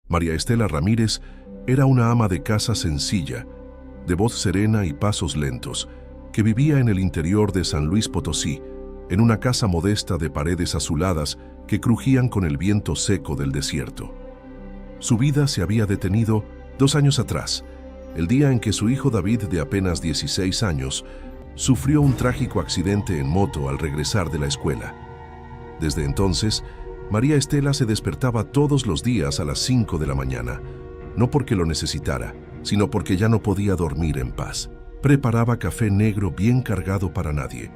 María Estela Ramírez era una ama de casa sencilla, de voz serena y pasos lentos, que vivía en el interior de San Luis Potosí, en una casa modesta de paredes azuladas que crujían con el viento seco del desierto. Su vida se había detenido 2 años atrás, el día en que su hijo David, de apenas 16 años, sufrió un trágico accidente en moto al regresar de la escuela. Desde entonces, María Estela se despertaba todos los días a las 5 de la mañana, no porque lo necesitara, sino porque ya no podía dormir en paz. Preparaba café negro bien cargado para nadie,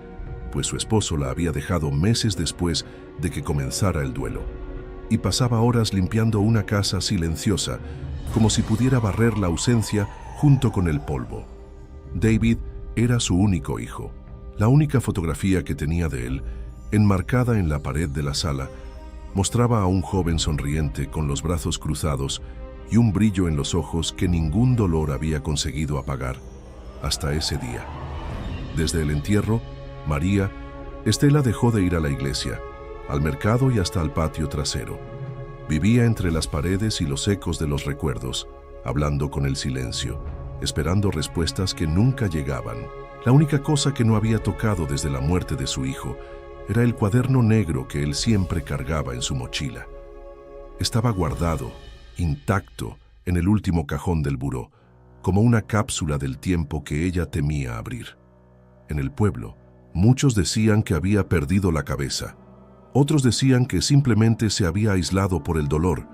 pues su esposo la había dejado meses después de que comenzara el duelo. Y pasaba horas limpiando una casa silenciosa, como si pudiera barrer la ausencia junto con el polvo. David era su único hijo. La única fotografía que tenía de él, enmarcada en la pared de la sala, mostraba a un joven sonriente con los brazos cruzados y un brillo en los ojos que ningún dolor había conseguido apagar hasta ese día. Desde el entierro, María Estela dejó de ir a la iglesia, al mercado y hasta al patio trasero. Vivía entre las paredes y los ecos de los recuerdos, hablando con el silencio, esperando respuestas que nunca llegaban. La única cosa que no había tocado desde la muerte de su hijo era el cuaderno negro que él siempre cargaba en su mochila. Estaba guardado, intacto, en el último cajón del buró, como una cápsula del tiempo que ella temía abrir. En el pueblo, muchos decían que había perdido la cabeza. Otros decían que simplemente se había aislado por el dolor,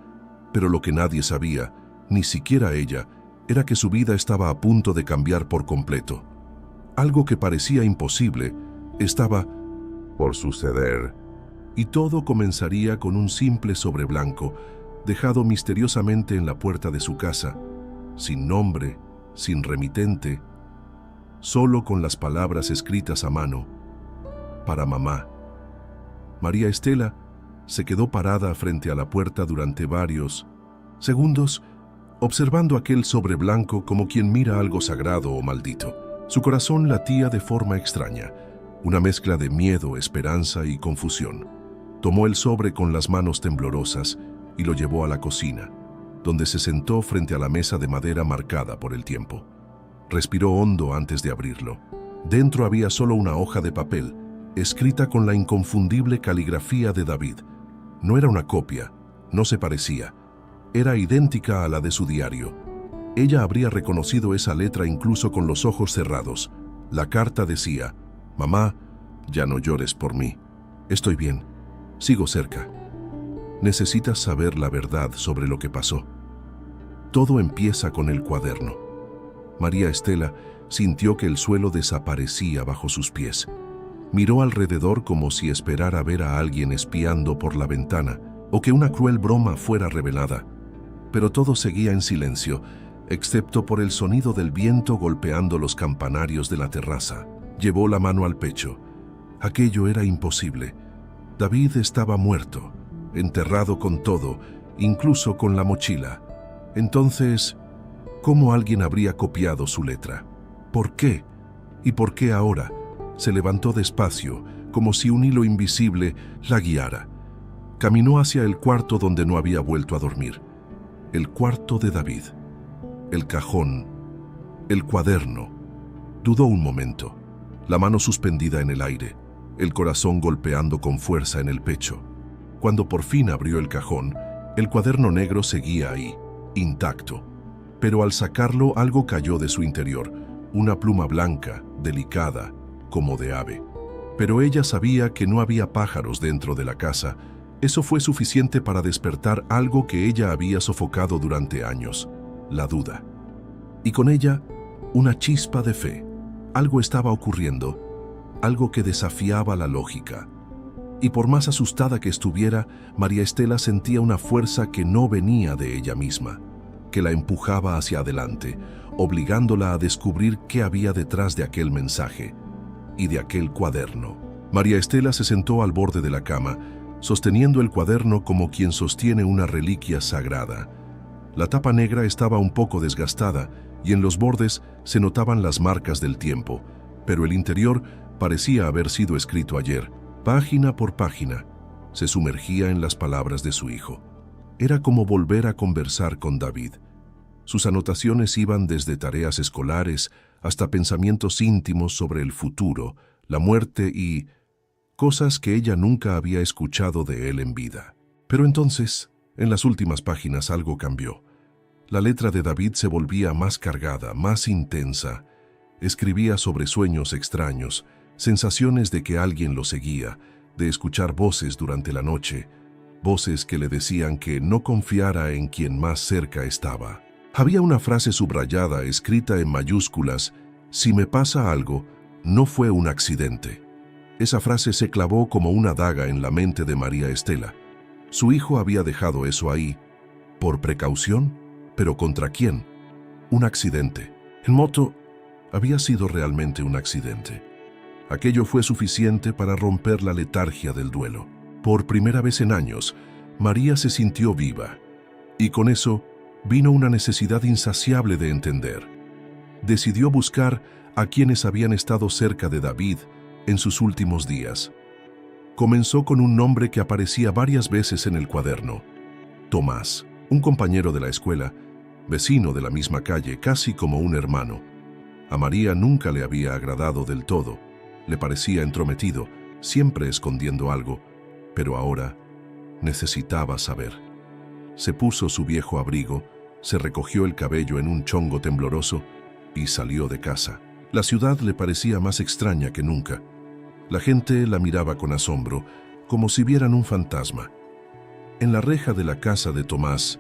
pero lo que nadie sabía, ni siquiera ella, era que su vida estaba a punto de cambiar por completo. Algo que parecía imposible estaba por suceder, y todo comenzaría con un simple sobre blanco, dejado misteriosamente en la puerta de su casa, sin nombre, sin remitente, solo con las palabras escritas a mano: para mamá. María Estela se quedó parada frente a la puerta durante varios segundos, observando aquel sobre blanco como quien mira algo sagrado o maldito. Su corazón latía de forma extraña, una mezcla de miedo, esperanza y confusión. Tomó el sobre con las manos temblorosas y lo llevó a la cocina, donde se sentó frente a la mesa de madera marcada por el tiempo. Respiró hondo antes de abrirlo. Dentro había solo una hoja de papel, escrita con la inconfundible caligrafía de David. No era una copia, no se parecía. Era idéntica a la de su diario. Ella habría reconocido esa letra incluso con los ojos cerrados. La carta decía: mamá, ya no llores por mí. Estoy bien. Sigo cerca. Necesitas saber la verdad sobre lo que pasó. Todo empieza con el cuaderno. María Estela sintió que el suelo desaparecía bajo sus pies. Miró alrededor como si esperara ver a alguien espiando por la ventana o que una cruel broma fuera revelada. Pero todo seguía en silencio, excepto por el sonido del viento golpeando los campanarios de la terraza. Llevó la mano al pecho. Aquello era imposible. David estaba muerto, enterrado con todo, incluso con la mochila. Entonces, ¿cómo alguien habría copiado su letra? ¿Por qué? ¿Y por qué ahora? Se levantó despacio, como si un hilo invisible la guiara. Caminó hacia el cuarto donde no había vuelto a dormir. El cuarto de David. El cajón. El cuaderno. Dudó un momento, la mano suspendida en el aire, el corazón golpeando con fuerza en el pecho. Cuando por fin abrió el cajón, el cuaderno negro seguía ahí, intacto. Pero al sacarlo algo cayó de su interior, una pluma blanca, delicada, como de ave. Pero ella sabía que no había pájaros dentro de la casa. Eso fue suficiente para despertar algo que ella había sofocado durante años: la duda. Y con ella, una chispa de fe. Algo estaba ocurriendo, algo que desafiaba la lógica. Y por más asustada que estuviera, María Estela sentía una fuerza que no venía de ella misma, que la empujaba hacia adelante, obligándola a descubrir qué había detrás de aquel mensaje y de aquel cuaderno. María Estela se sentó al borde de la cama, sosteniendo el cuaderno como quien sostiene una reliquia sagrada. La tapa negra estaba un poco desgastada y en los bordes se notaban las marcas del tiempo, pero el interior parecía haber sido escrito ayer. Página por página, se sumergía en las palabras de su hijo. Era como volver a conversar con David. Sus anotaciones iban desde tareas escolares hasta pensamientos íntimos sobre el futuro, la muerte y cosas que ella nunca había escuchado de él en vida. Pero entonces, en las últimas páginas algo cambió. La letra de David se volvía más cargada, más intensa. Escribía sobre sueños extraños, sensaciones de que alguien lo seguía, de escuchar voces durante la noche, voces que le decían que no confiara en quien más cerca estaba. Había una frase subrayada, escrita en mayúsculas: «Si me pasa algo, no fue un accidente». Esa frase se clavó como una daga en la mente de María Estela. Su hijo había dejado eso ahí, por precaución, pero ¿contra quién? Un accidente. El moto había sido realmente un accidente. Aquello fue suficiente para romper la letargia del duelo. Por primera vez en años, María se sintió viva, y con eso vino una necesidad insaciable de entender. Decidió buscar a quienes habían estado cerca de David en sus últimos días. Comenzó con un nombre que aparecía varias veces en el cuaderno: Tomás, un compañero de la escuela, vecino de la misma calle, casi como un hermano. A María nunca le había agradado del todo. Le parecía entrometido, siempre escondiendo algo, pero ahora necesitaba saber. Se puso su viejo abrigo, se recogió el cabello en un chongo tembloroso y salió de casa. La ciudad le parecía más extraña que nunca. La gente la miraba con asombro, como si vieran un fantasma. En la reja de la casa de Tomás,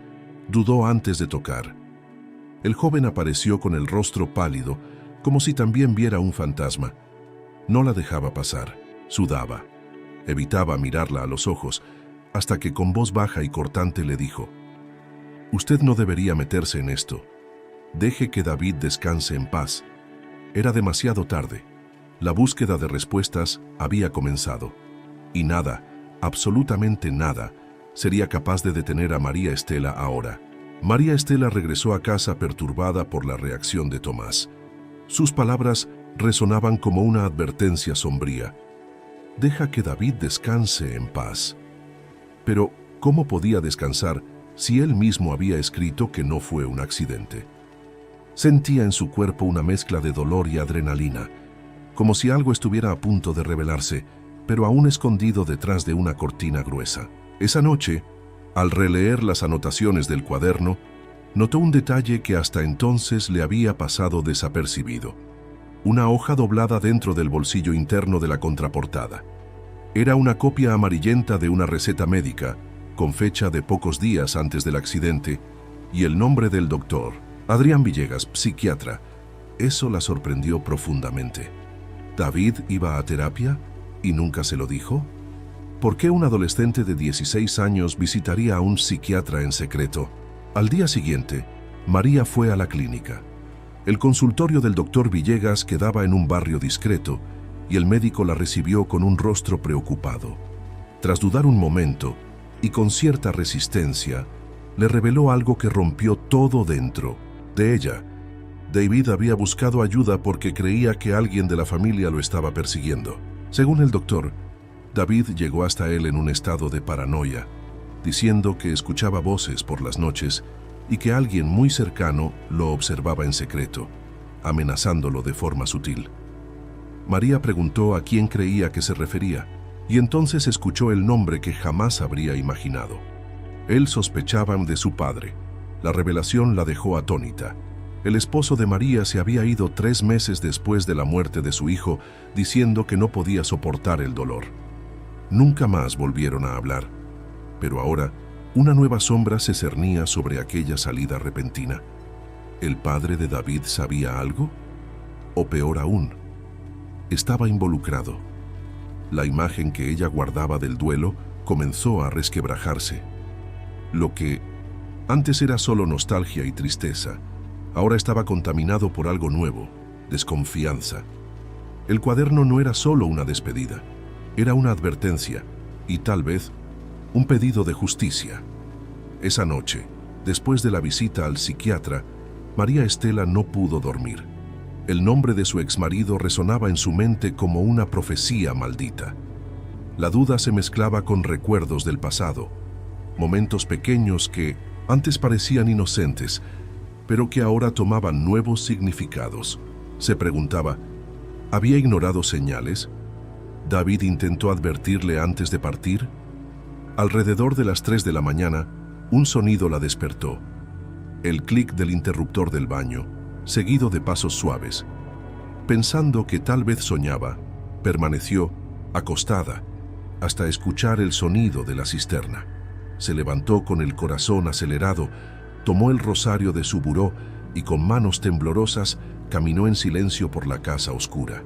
dudó antes de tocar. El joven apareció con el rostro pálido, como si también viera un fantasma. No la dejaba pasar, sudaba. Evitaba mirarla a los ojos, hasta que con voz baja y cortante le dijo: «Usted no debería meterse en esto. Deje que David descanse en paz». Era demasiado tarde. La búsqueda de respuestas había comenzado. Y nada, absolutamente nada, sería capaz de detener a María Estela ahora. María Estela regresó a casa perturbada por la reacción de Tomás. Sus palabras resonaban como una advertencia sombría. «Deja que David descanse en paz». Pero, ¿cómo podía descansar si él mismo había escrito que no fue un accidente? Sentía en su cuerpo una mezcla de dolor y adrenalina, como si algo estuviera a punto de revelarse, pero aún escondido detrás de una cortina gruesa. Esa noche, al releer las anotaciones del cuaderno, notó un detalle que hasta entonces le había pasado desapercibido. Una hoja doblada dentro del bolsillo interno de la contraportada. Era una copia amarillenta de una receta médica, con fecha de pocos días antes del accidente, y el nombre del doctor, Adrián Villegas, psiquiatra. Eso la sorprendió profundamente. ¿David iba a terapia y nunca se lo dijo? ¿Por qué un adolescente de 16 años visitaría a un psiquiatra en secreto? Al día siguiente, María fue a la clínica. El consultorio del doctor Villegas quedaba en un barrio discreto y el médico la recibió con un rostro preocupado. Tras dudar un momento y con cierta resistencia, le reveló algo que rompió todo dentro de ella. David había buscado ayuda porque creía que alguien de la familia lo estaba persiguiendo. Según el doctor, David llegó hasta él en un estado de paranoia, diciendo que escuchaba voces por las noches y que alguien muy cercano lo observaba en secreto, amenazándolo de forma sutil. María preguntó a quién creía que se refería, y entonces escuchó el nombre que jamás habría imaginado. Él sospechaba de su padre. La revelación la dejó atónita. El esposo de María se había ido 3 meses después de la muerte de su hijo, diciendo que no podía soportar el dolor. Nunca más volvieron a hablar, pero ahora una nueva sombra se cernía sobre aquella salida repentina. ¿El padre de David sabía algo? O peor aún, estaba involucrado. La imagen que ella guardaba del duelo comenzó a resquebrajarse. Lo que antes era solo nostalgia y tristeza, ahora estaba contaminado por algo nuevo, desconfianza. El cuaderno no era solo una despedida, era una advertencia y tal vez un pedido de justicia. Esa noche, después de la visita al psiquiatra, María Estela no pudo dormir. El nombre de su exmarido resonaba en su mente como una profecía maldita. La duda se mezclaba con recuerdos del pasado. momentos pequeños que antes parecían inocentes, pero que ahora tomaban nuevos significados. Se preguntaba, ¿había ignorado señales? ¿David intentó advertirle antes de partir? Alrededor de las 3 de la mañana, un sonido la despertó. El clic del interruptor del baño, seguido de pasos suaves. Pensando que tal vez soñaba, permaneció acostada hasta escuchar el sonido de la cisterna. Se levantó con el corazón acelerado, tomó el rosario de su buró y con manos temblorosas caminó en silencio por la casa oscura.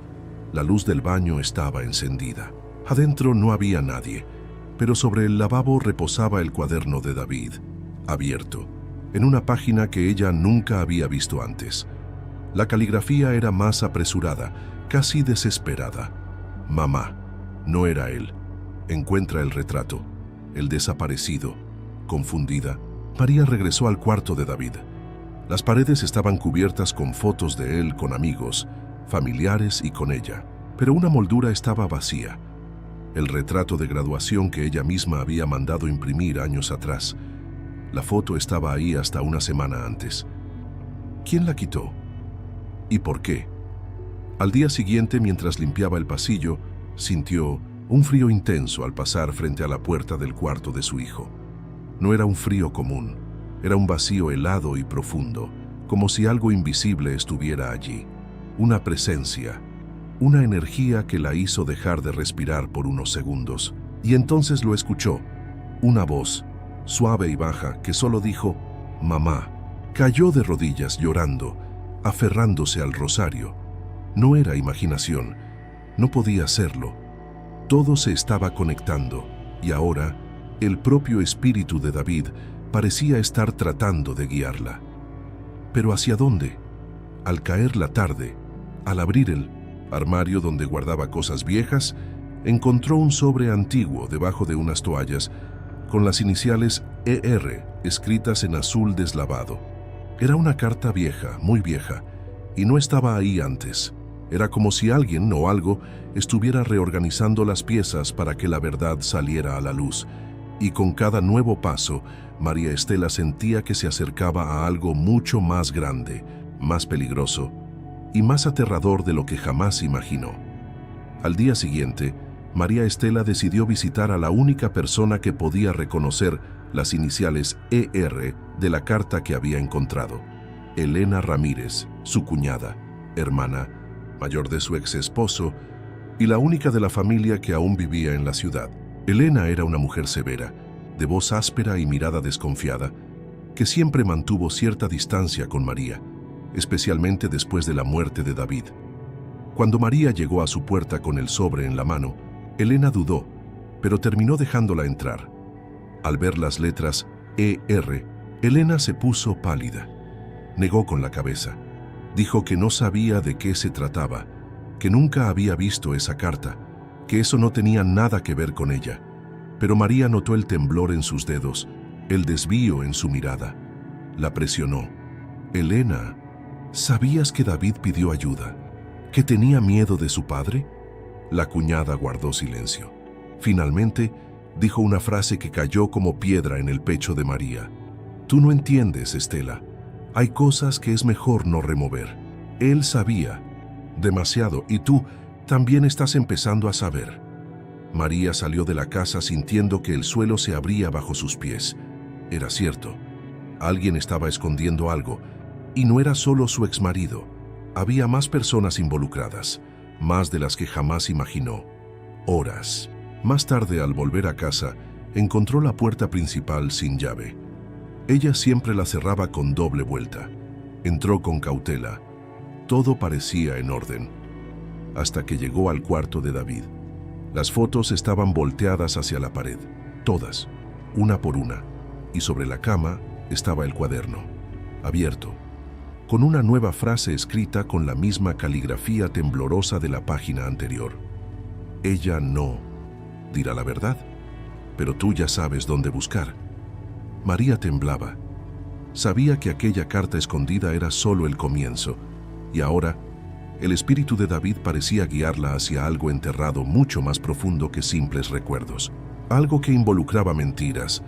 La luz del baño estaba encendida. Adentro no había nadie, pero sobre el lavabo reposaba el cuaderno de David, abierto, en una página que ella nunca había visto antes. La caligrafía era más apresurada, casi desesperada. Mamá, no era él. Encuentra el retrato, el desaparecido. Confundida, María regresó al cuarto de David. Las paredes estaban cubiertas con fotos de él con amigos, familiares y con ella, pero una moldura estaba vacía. El retrato de graduación que ella misma había mandado imprimir años atrás. La foto estaba ahí hasta una semana antes. ¿Quién la quitó? ¿Y por qué? Al día siguiente, mientras limpiaba el pasillo, sintió un frío intenso al pasar frente a la puerta del cuarto de su hijo. No era un frío común, era un vacío helado y profundo, como si algo invisible estuviera allí. Una presencia, una energía que la hizo dejar de respirar por unos segundos. Y entonces lo escuchó, una voz, suave y baja, que solo dijo, «Mamá». Cayó de rodillas llorando, aferrándose al rosario. No era imaginación, no podía serlo. Todo se estaba conectando, y ahora el propio espíritu de David parecía estar tratando de guiarla. ¿Pero hacia dónde? Al caer la tarde, al abrir el armario donde guardaba cosas viejas, encontró un sobre antiguo debajo de unas toallas con las iniciales ER escritas en azul deslavado. Era una carta vieja, muy vieja, y no estaba ahí antes. Era como si alguien o algo estuviera reorganizando las piezas para que la verdad saliera a la luz. Y con cada nuevo paso, María Estela sentía que se acercaba a algo mucho más grande, más peligroso y más aterrador de lo que jamás imaginó. Al día siguiente, María Estela decidió visitar a la única persona que podía reconocer las iniciales ER de la carta que había encontrado. Elena Ramírez, su cuñada, hermana mayor de su ex esposo y la única de la familia que aún vivía en la ciudad. Elena era una mujer severa, de voz áspera y mirada desconfiada, que siempre mantuvo cierta distancia con María, especialmente después de la muerte de David. Cuando María llegó a su puerta con el sobre en la mano, Elena dudó, pero terminó dejándola entrar. Al ver las letras ER, Elena se puso pálida. Negó con la cabeza. Dijo que no sabía de qué se trataba, que nunca había visto esa carta, que eso no tenía nada que ver con ella. Pero María notó el temblor en sus dedos, el desvío en su mirada. La presionó. «Elena, ¿sabías que David pidió ayuda? ¿Que tenía miedo de su padre?» La cuñada guardó silencio. Finalmente, dijo una frase que cayó como piedra en el pecho de María. «Tú no entiendes, Estela. Hay cosas que es mejor no remover. Él sabía demasiado y tú también estás empezando a saber». María salió de la casa sintiendo que el suelo se abría bajo sus pies. Era cierto. Alguien estaba escondiendo algo, y no era solo su exmarido. Había más personas involucradas, más de las que jamás imaginó. Horas más tarde, al volver a casa, encontró la puerta principal sin llave. Ella siempre la cerraba con doble vuelta. Entró con cautela. Todo parecía en orden, hasta que llegó al cuarto de David. Las fotos estaban volteadas hacia la pared, todas, una por una, y sobre la cama estaba el cuaderno, abierto, con una nueva frase escrita con la misma caligrafía temblorosa de la página anterior. Ella no dirá la verdad, pero tú ya sabes dónde buscar. María temblaba. Sabía que aquella carta escondida era solo el comienzo, y ahora el espíritu de David parecía guiarla hacia algo enterrado mucho más profundo que simples recuerdos. Algo que involucraba mentiras,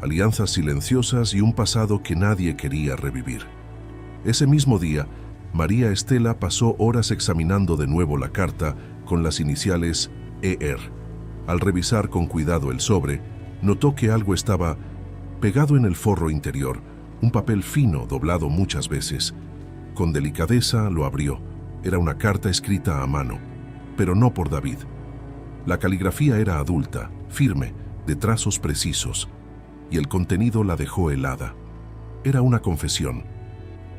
alianzas silenciosas y un pasado que nadie quería revivir. Ese mismo día, María Estela pasó horas examinando de nuevo la carta con las iniciales ER. Al revisar con cuidado el sobre, notó que algo estaba pegado en el forro interior, un papel fino doblado muchas veces. Con delicadeza lo abrió. Era una carta escrita a mano, pero no por David. La caligrafía era adulta, firme, de trazos precisos, y el contenido la dejó helada. Era una confesión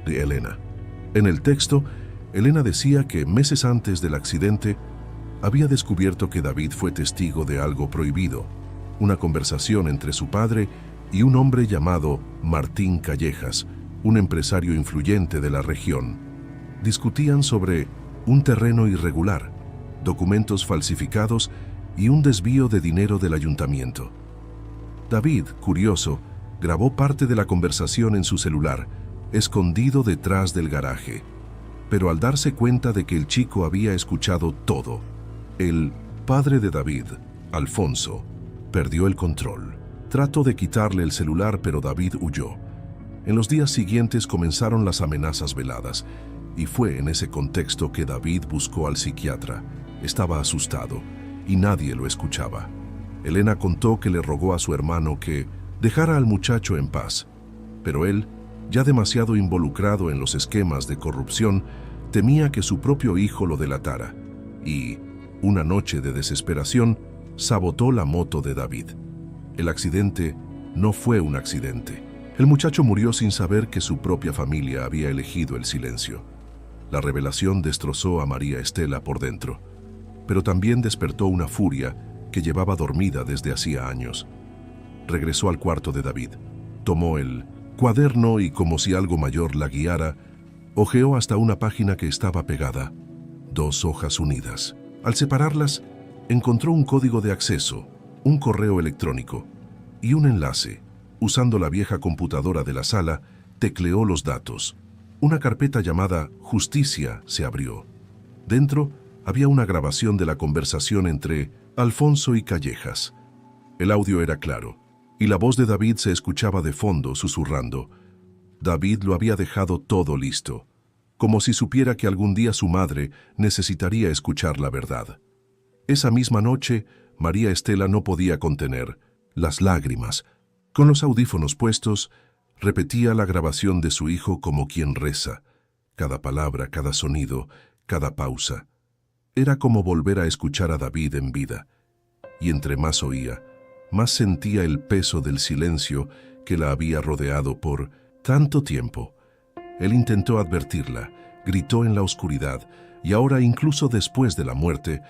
de Elena. En el texto, Elena decía que meses antes del accidente había descubierto que David fue testigo de algo prohibido, una conversación entre su padre y un hombre llamado Martín Callejas, un empresario influyente de la región. Discutían sobre un terreno irregular, documentos falsificados y un desvío de dinero del ayuntamiento. David, curioso, grabó parte de la conversación en su celular, escondido detrás del garaje. Pero al darse cuenta de que el chico había escuchado todo, el padre de David, Alfonso, perdió el control. Trató de quitarle el celular, pero David huyó. En los días siguientes comenzaron las amenazas veladas, y fue en ese contexto que David buscó al psiquiatra. Estaba asustado, y nadie lo escuchaba. Elena contó que le rogó a su hermano que dejara al muchacho en paz, pero él, ya demasiado involucrado en los esquemas de corrupción, temía que su propio hijo lo delatara, y, una noche de desesperación, sabotó la moto de David. El accidente no fue un accidente. El muchacho murió sin saber que su propia familia había elegido el silencio. La revelación destrozó a María Estela por dentro, pero también despertó una furia que llevaba dormida desde hacía años. Regresó al cuarto de David, tomó el cuaderno y, como si algo mayor la guiara, hojeó hasta una página que estaba pegada, 2 hojas unidas. Al separarlas, encontró un código de acceso, un correo electrónico y un enlace. Usando la vieja computadora de la sala, tecleó los datos. Una carpeta llamada Justicia se abrió. Dentro había una grabación de la conversación entre Alfonso y Callejas. El audio era claro, y la voz de David se escuchaba de fondo, susurrando. David lo había dejado todo listo, como si supiera que algún día su madre necesitaría escuchar la verdad. Esa misma noche, María Estela no podía contener las lágrimas. Con los audífonos puestos, repetía la grabación de su hijo como quien reza, cada palabra, cada sonido, cada pausa. Era como volver a escuchar a David en vida, y entre más oía, más sentía el peso del silencio que la había rodeado por tanto tiempo. Él intentó advertirla, gritó en la oscuridad, y ahora, incluso después de la muerte,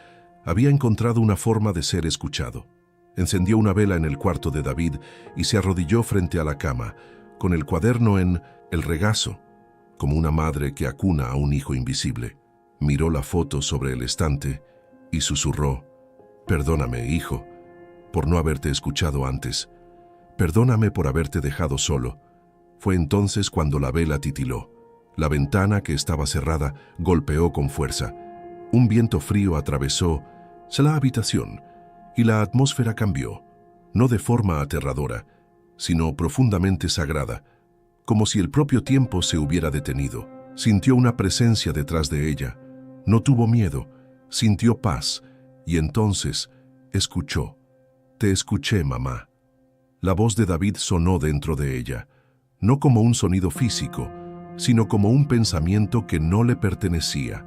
había encontrado una forma de ser escuchado. Encendió una vela en el cuarto de David y se arrodilló frente a la cama, con el cuaderno en el regazo, como una madre que acuna a un hijo invisible. Miró la foto sobre el estante y susurró: «Perdóname, hijo, por no haberte escuchado antes. Perdóname por haberte dejado solo». Fue entonces cuando la vela titiló. La ventana, que estaba cerrada, golpeó con fuerza. Un viento frío atravesó la habitación y la atmósfera cambió, no de forma aterradora, sino profundamente sagrada, como si el propio tiempo se hubiera detenido. Sintió una presencia detrás de ella. No tuvo miedo, sintió paz, y entonces escuchó. «Te escuché, mamá». La voz de David sonó dentro de ella, no como un sonido físico, sino como un pensamiento que no le pertenecía.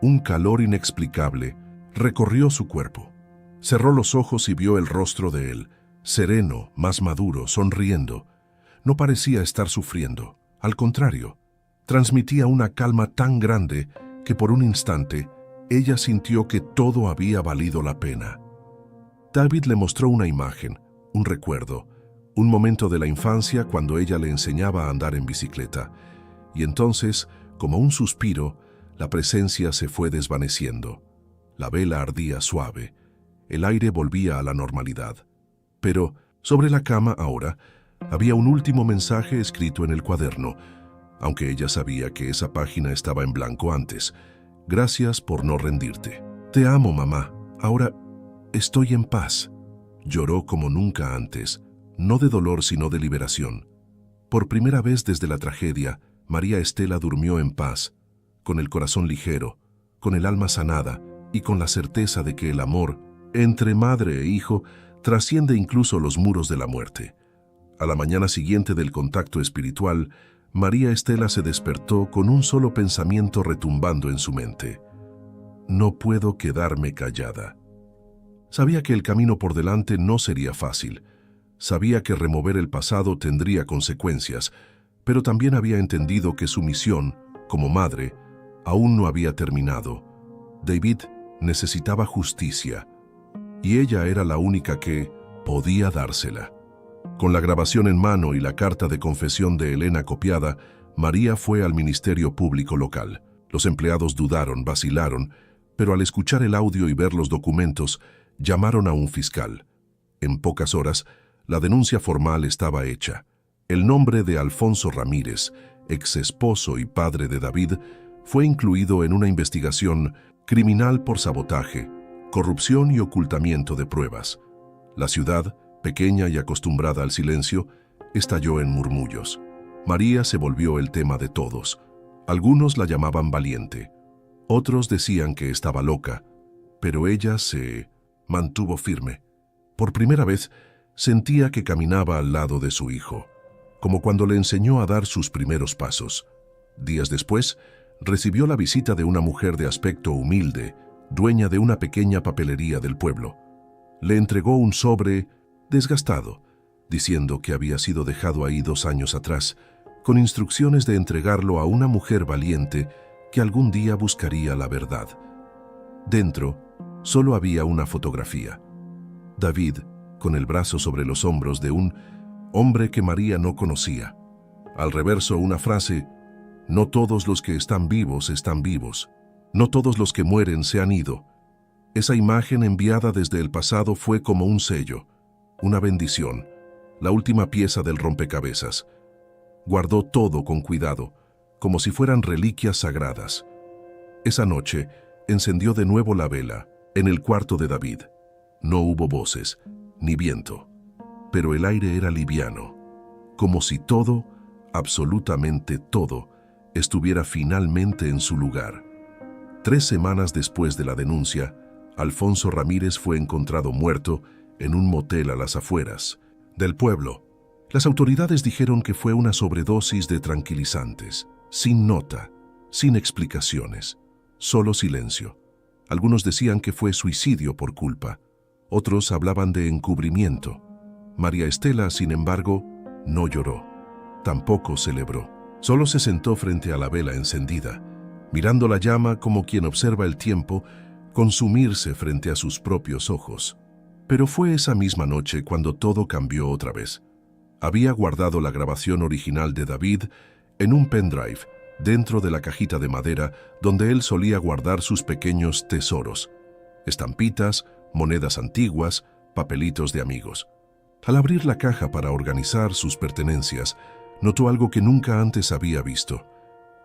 Un calor inexplicable recorrió su cuerpo. Cerró los ojos y vio el rostro de él, sereno, más maduro, sonriendo. No parecía estar sufriendo, al contrario, transmitía una calma tan grande que por un instante ella sintió que todo había valido la pena. David le mostró una imagen, un recuerdo, un momento de la infancia cuando ella le enseñaba a andar en bicicleta, y entonces, como un suspiro, la presencia se fue desvaneciendo. La vela ardía suave, el aire volvía a la normalidad. Pero, sobre la cama ahora, había un último mensaje escrito en el cuaderno, aunque ella sabía que esa página estaba en blanco antes. «Gracias por no rendirte. Te amo, mamá. Ahora estoy en paz». Lloró como nunca antes. no de dolor sino de liberación. Por primera vez desde la tragedia, María Estela durmió en paz, con el corazón ligero, con el alma sanada y con la certeza de que el amor, entre madre e hijo, trasciende incluso los muros de la muerte. A la mañana siguiente del contacto espiritual, María Estela se despertó con un solo pensamiento retumbando en su mente. No puedo quedarme callada. Sabía que el camino por delante no sería fácil. Sabía que remover el pasado tendría consecuencias, pero también había entendido que su misión, como madre, aún no había terminado. David necesitaba justicia, y ella era la única que podía dársela. Con la grabación en mano y la carta de confesión de Elena copiada, María fue al Ministerio Público local. Los empleados dudaron, vacilaron, pero al escuchar el audio y ver los documentos, llamaron a un fiscal. En pocas horas, la denuncia formal estaba hecha. El nombre de Alfonso Ramírez, ex esposo y padre de David, fue incluido en una investigación criminal por sabotaje, corrupción y ocultamiento de pruebas. La ciudad, pequeña y acostumbrada al silencio, estalló en murmullos. María se volvió el tema de todos. Algunos la llamaban valiente. Otros decían que estaba loca, pero ella se mantuvo firme. Por primera vez, sentía que caminaba al lado de su hijo, como cuando le enseñó a dar sus primeros pasos. Días después, recibió la visita de una mujer de aspecto humilde, dueña de una pequeña papelería del pueblo. Le entregó un sobre desgastado, diciendo que había sido dejado ahí 2 años atrás, con instrucciones de entregarlo a una mujer valiente que algún día buscaría la verdad. Dentro, solo había una fotografía. David, con el brazo sobre los hombros de un hombre que María no conocía. Al reverso, una frase: no todos los que están vivos están vivos. No todos los que mueren se han ido. Esa imagen enviada desde el pasado fue como un sello, una bendición, la última pieza del rompecabezas. Guardó todo con cuidado, como si fueran reliquias sagradas. Esa noche, encendió de nuevo la vela, en el cuarto de David. No hubo voces, ni viento, pero el aire era liviano, como si todo, absolutamente todo, estuviera finalmente en su lugar. 3 semanas después de la denuncia, Alfonso Ramírez fue encontrado muerto en un motel a las afueras del pueblo. Las autoridades dijeron que fue una sobredosis de tranquilizantes, sin nota, sin explicaciones, solo silencio. Algunos decían que fue suicidio por culpa, otros hablaban de encubrimiento. María Estela, sin embargo, no lloró, tampoco celebró. Solo se sentó frente a la vela encendida, mirando la llama como quien observa el tiempo consumirse frente a sus propios ojos. Pero fue esa misma noche cuando todo cambió otra vez. Había guardado la grabación original de David en un pendrive dentro de la cajita de madera donde él solía guardar sus pequeños tesoros: estampitas, monedas antiguas, papelitos de amigos. Al abrir la caja para organizar sus pertenencias, notó algo que nunca antes había visto: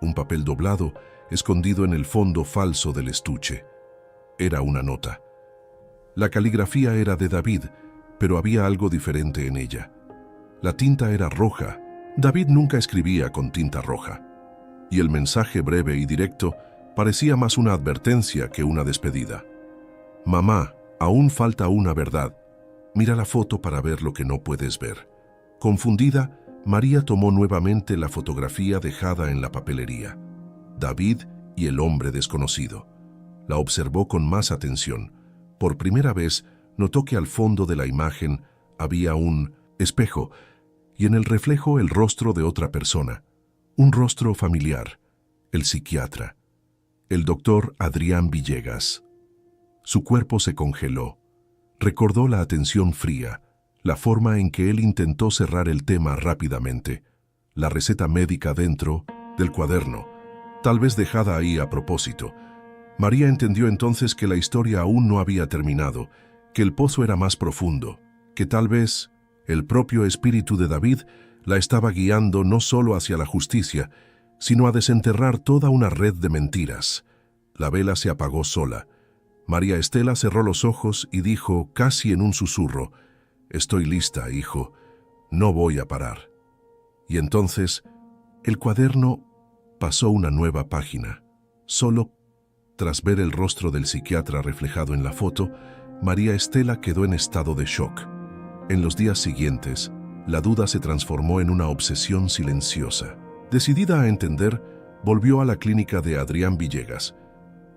un papel doblado escondido en el fondo falso del estuche. Era una nota. La caligrafía era de David, pero había algo diferente en ella. La tinta era roja. David nunca escribía con tinta roja. Y el mensaje breve y directo parecía más una advertencia que una despedida. Mamá, aún falta una verdad. Mira la foto para ver lo que no puedes ver. Confundida, María tomó nuevamente la fotografía dejada en la papelería. David y el hombre desconocido. La observó con más atención. Por primera vez, notó que al fondo de la imagen había un espejo, y en el reflejo el rostro de otra persona. Un rostro familiar, el psiquiatra, el doctor Adrián Villegas. Su cuerpo se congeló. Recordó la atención fría, la forma en que él intentó cerrar el tema rápidamente, la receta médica dentro del cuaderno, tal vez dejada ahí a propósito. María entendió entonces que la historia aún no había terminado, que el pozo era más profundo, que tal vez el propio espíritu de David la estaba guiando no solo hacia la justicia, sino a desenterrar toda una red de mentiras. La vela se apagó sola. María Estela cerró los ojos y dijo, casi en un susurro: «Estoy lista, hijo. No voy a parar. Y entonces, el cuaderno pasó una nueva página. Solo, tras ver el rostro del psiquiatra reflejado en la foto, María Estela quedó en estado de shock. En los días siguientes, la duda se transformó en una obsesión silenciosa. Decidida a entender, volvió a la clínica de Adrián Villegas,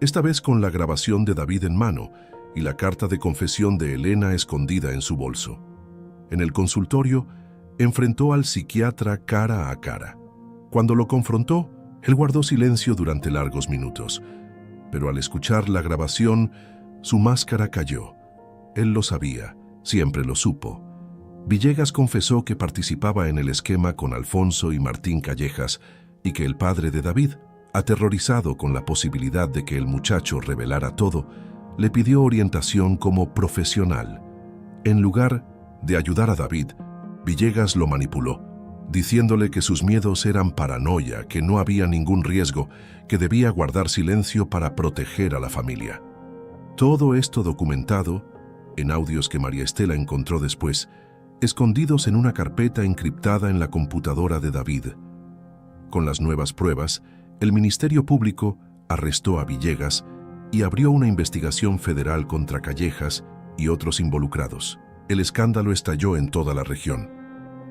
esta vez con la grabación de David en mano y la carta de confesión de Elena escondida en su bolso. En el consultorio, enfrentó al psiquiatra cara a cara. Cuando lo confrontó, él guardó silencio durante largos minutos, pero al escuchar la grabación, su máscara cayó. Él lo sabía, siempre lo supo. Villegas confesó que participaba en el esquema con Alfonso y Martín Callejas y que el padre de David, aterrorizado con la posibilidad de que el muchacho revelara todo, le pidió orientación como profesional. En lugar de ayudar a David, Villegas lo manipuló, diciéndole que sus miedos eran paranoia, que no había ningún riesgo, que debía guardar silencio para proteger a la familia. Todo esto documentado, en audios que María Estela encontró después, escondidos en una carpeta encriptada en la computadora de David. Con las nuevas pruebas, el Ministerio Público arrestó a Villegas y abrió una investigación federal contra Callejas y otros involucrados. El escándalo estalló en toda la región.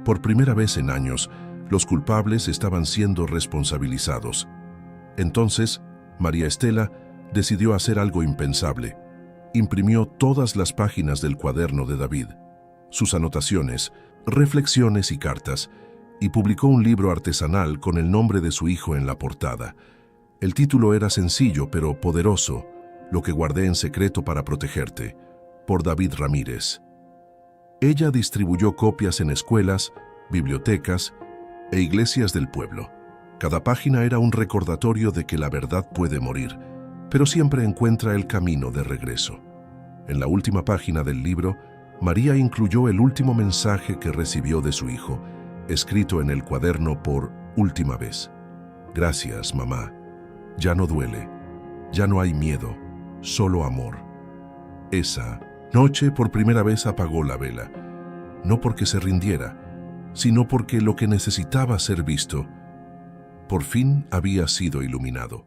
Por primera vez en años, los culpables estaban siendo responsabilizados. Entonces, María Estela decidió hacer algo impensable. Imprimió todas las páginas del cuaderno de David, sus anotaciones, reflexiones y cartas, y publicó un libro artesanal con el nombre de su hijo en la portada. El título era sencillo pero poderoso, Lo que guardé en secreto para protegerte, por David Ramírez. Ella distribuyó copias en escuelas, bibliotecas e iglesias del pueblo. Cada página era un recordatorio de que la verdad puede morir, pero siempre encuentra el camino de regreso. En la última página del libro, María incluyó el último mensaje que recibió de su hijo, escrito en el cuaderno por última vez. Gracias, mamá. Ya no duele. Ya no hay miedo. Solo amor. Esa noche por primera vez apagó la vela. No porque se rindiera, sino porque lo que necesitaba ser visto, por fin había sido iluminado.